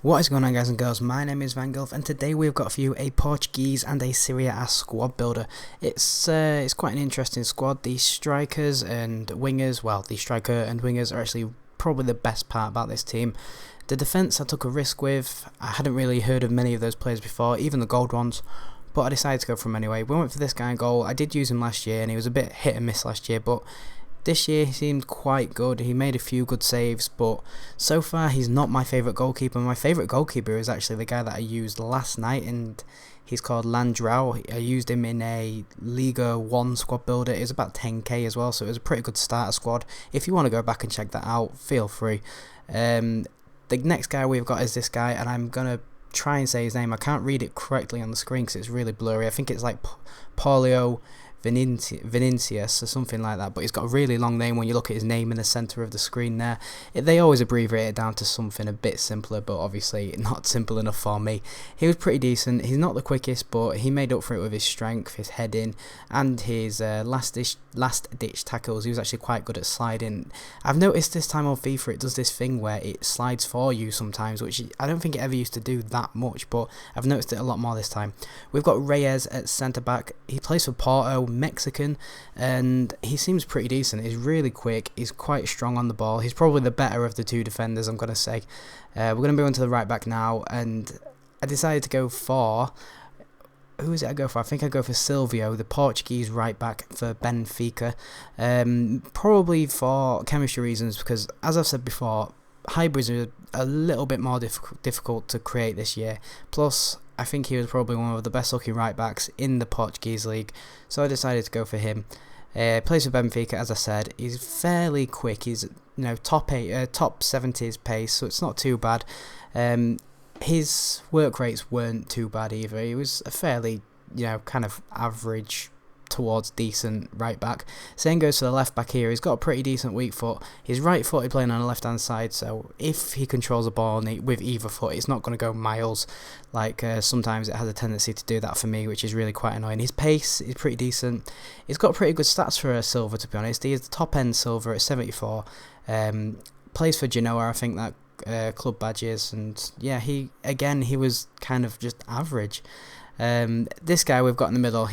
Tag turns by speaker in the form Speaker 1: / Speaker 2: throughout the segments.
Speaker 1: What is going on, guys and girls? My name is Van Gulf, and today we've got for you a Portuguese and a Serie A squad builder. It's quite an interesting squad. The strikers and wingers, well, the striker and wingers are actually probably the best part about this team. The defence I took a risk with. I hadn't really heard of many of those players before, even the gold ones, but I decided to go for him anyway. We went for this guy in goal. I did use him last year, and he was a bit hit and miss last year, but this year he seemed quite good. He made a few good saves, but so far he's not my favourite goalkeeper. My favourite goalkeeper is actually the guy that I used last night, and he's called Landrau. I used him in a Liga 1 squad builder. It was about 10k as well, so it was a pretty good starter squad. If you want to go back and check that out, feel free. The next guy we've got is this guy, and I'm going to try and say his name. I can't read it correctly on the screen because it's really blurry. I think it's like Paulio Vinicius or something like that, but he's got a really long name when you look at his name in the centre of the screen there. They always abbreviate it down to something a bit simpler, but obviously not simple enough for me. He was pretty decent. He's not the quickest, but he made up for it with his strength, his heading, and his last ditch tackles. He was actually quite good at sliding. I've noticed this time on FIFA it does this thing where it slides for you sometimes, which I don't think it ever used to do that much, but I've noticed it a lot more this time. We've got Reyes at centre back. He plays for Porto, Mexican, and he seems pretty decent. He's really quick, he's quite strong on the ball. He's probably the better of the two defenders, I'm going to say. We're going to move on to the right back now, and I decided to go for, who is it I go for? I think I go for Silvio, the Portuguese right back for Benfica. Probably for chemistry reasons, because as I've said before, hybrids are a little bit more difficult to create this year. Plus, I think he was probably one of the best looking right backs in the Portuguese league, so I decided to go for him. Plays for Benfica, as I said. He's fairly quick. He's top 70s pace, so it's not too bad. His work rates weren't too bad either. He was a fairly kind of average towards decent right back. Same goes to the left back here. He's got a pretty decent weak foot. He's right footed playing on the left hand side, so if he controls the ball with either foot, it's not going to go miles. Like sometimes it has a tendency to do that for me, which is really quite annoying. His pace is pretty decent. He's got pretty good stats for a silver, to be honest. He is the top end silver at 74. Plays for Genoa, I think that club badge is, and yeah, he was kind of just average. This guy we've got in the middle,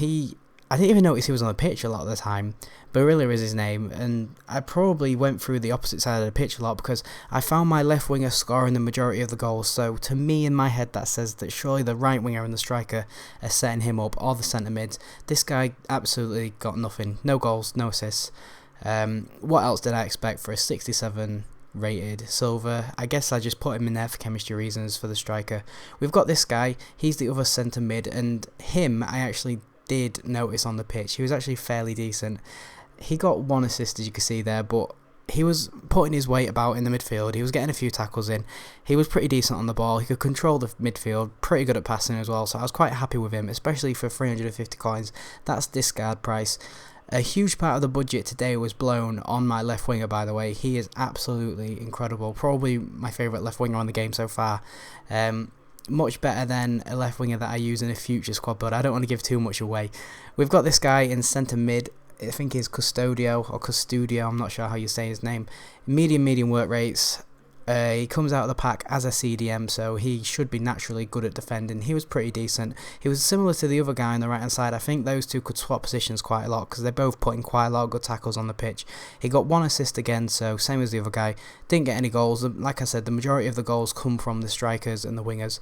Speaker 1: I didn't even notice he was on the pitch a lot of the time. Barilla is his name, and I probably went through the opposite side of the pitch a lot because I found my left winger scoring the majority of the goals. So to me, in my head, that says that surely the right winger and the striker are setting him up, or the centre mids. This guy absolutely got nothing. No goals, no assists. What else did I expect for a 67 rated silver? I guess I just put him in there for chemistry reasons for the striker. We've got this guy. He's the other centre mid, and him I actually did notice on the pitch. He was actually fairly decent. He got one assist, as you can see there, but he was putting his weight about in the midfield. He was getting a few tackles in. He was pretty decent on the ball. He could control the midfield, pretty good at passing as well, so I was quite happy with him, especially for 350 coins. That's discard price. A huge part of the budget today was blown on my left winger, by the way. He is absolutely incredible. Probably my favourite left winger on the game so far. Much better than a left winger that I use in a future squad, but I don't want to give too much away. We've got this guy in centre mid. I think he's Custodio, I'm not sure how you say his name. Medium work rates. He comes out of the pack as a CDM, so he should be naturally good at defending. He was pretty decent. He was similar to the other guy on the right hand side. I think those two could swap positions quite a lot because they're both putting quite a lot of good tackles on the pitch. He got one assist again, so same as the other guy. Didn't get any goals. Like I said, the majority of the goals come from the strikers and the wingers.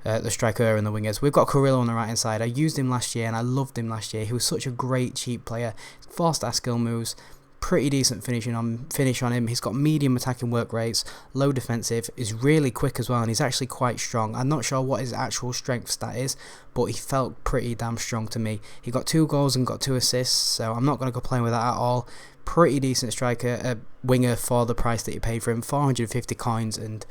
Speaker 1: The striker and the wingers. We've got Carrillo on the right hand side. I used him last year and I loved him last year. He was such a great cheap player. 4-star skill moves. Pretty decent finish on him. He's got medium attacking work rates, low defensive, is really quick as well, and he's actually quite strong. I'm not sure what his actual strength stat is, but he felt pretty damn strong to me. He got 2 goals and got 2 assists, so I'm not going to complain with that at all. Pretty decent striker, a winger for the price that you paid for him, 450 coins, and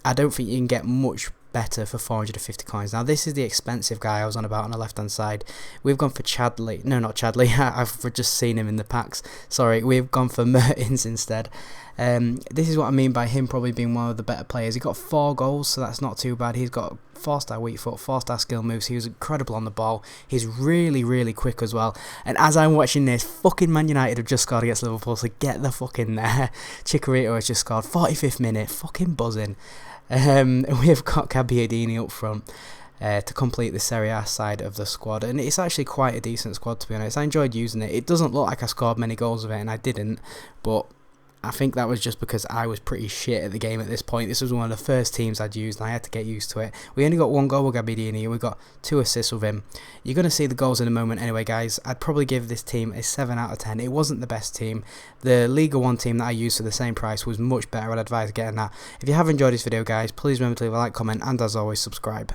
Speaker 1: I don't think you can get much better for 450 coins. Now this is the expensive guy I was on about on the left hand side. We've gone for Chadley. No, not Chadley. I've just seen him in the packs. Sorry, we've gone for Mertens instead. This is what I mean by him probably being one of the better players. He got 4 goals, so that's not too bad. He's got 4-star weak foot, 4-star skill moves. He was incredible on the ball. He's really quick as well. And as I'm watching this, fucking Man United have just scored against Liverpool, so get the fuck in there. Chicharito has just scored, 45th minute, fucking buzzing. We've got Gabbiadini up front to complete the Serie A side of the squad, and it's actually quite a decent squad, to be honest. I enjoyed using it. It doesn't look like I scored many goals with it, and I didn't, but I think that was just because I was pretty shit at the game at this point. This was one of the first teams I'd used, and I had to get used to it. We only got 1 goal with Gabbiadini, and we got 2 assists with him. You're going to see the goals in a moment anyway, guys. I'd probably give this team a 7 out of 10. It wasn't the best team. The Liga 1 team that I used for the same price was much better. I'd advise getting that. If you have enjoyed this video, guys, please remember to leave a like, comment, and as always, subscribe.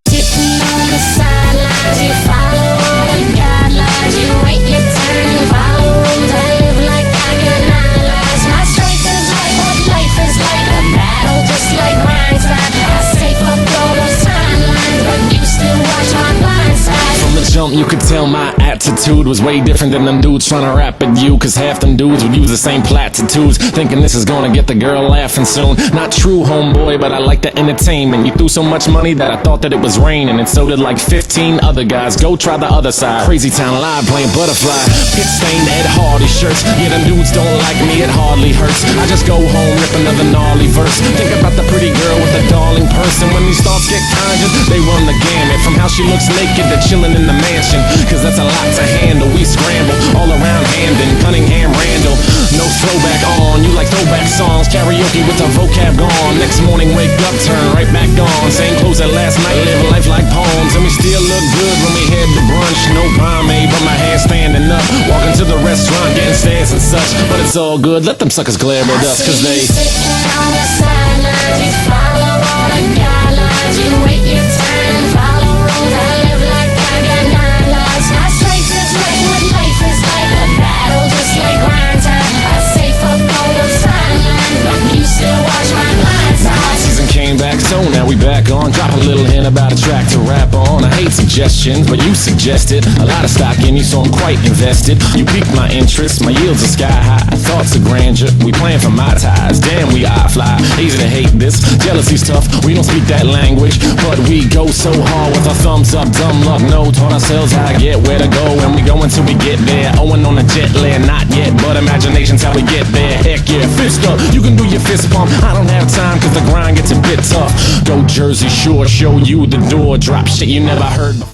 Speaker 2: Sitting on the sidelines, you follow all the guidelines. You wait your turn, you follow rules. I live like I got 9 lives. My strength is like what life is like, a battle just like mine's. I safe up all those timelines, but you still watch my blind side.
Speaker 3: From the jump you could tell my attitude was way different than them dudes trying to rap at you, cause half them dudes would use the same platitudes, thinking this is gonna get the girl laughing soon. Not true, homeboy, but I like the entertainment. You threw so much money that I thought that it was raining, and so did like 15 other guys. Go try the other side. Crazy Town Live playing Butterfly. Pit stained Ed Hardy shirts. Yeah, them dudes don't like me, it hardly hurts. I just go home, rip another gnarly verse. Think about the pretty girl with the darling purse, and when these thoughts get conjured, they run the gamut. From how she looks naked to chilling in the mansion, cause that's a lot to handle. We scramble all around Hamden, Cunningham, Randall. No throwback on, you like throwback songs. Karaoke with the vocab gone. Next morning wake up, turn right back on. Same clothes as last night, live life like poems. And we still look good when we head to brunch. No pomade, but my hair standing up. Walking to the restaurant, getting stares and such. But it's all good, let them suckers glare at us, cause they
Speaker 2: sitting on the sidelines, you follow all the guidelines. You wait your turn, follow rules. I live like I got 9 lives. My strength is like what life is like, a battle just like grind time. I safe up all those timelines, but you still watch my blind side.
Speaker 3: season came back, so now we back on. Drop a little hint about a track to rap on. I hate suggestions, but you suggested a lot of stock in you, so I'm quite invested. You piqued my interest, my yields are sky high. Thoughts of grandeur, we playing for my ties. Damn, we eye fly, easy to hate this. Jealousy's tough, we don't speak that language, but we go so hard with our thumbs up. Dumb luck, no, taught ourselves how to get where to go, and we go until we get there. Owing on a jet lag, not yet, but imagination's how we get there. Heck yeah, fist up, you can do your fist pump. I don't have time, cause the grind gets a bit tough. Go Jersey Shore, show you the door. Drop shit you never heard before.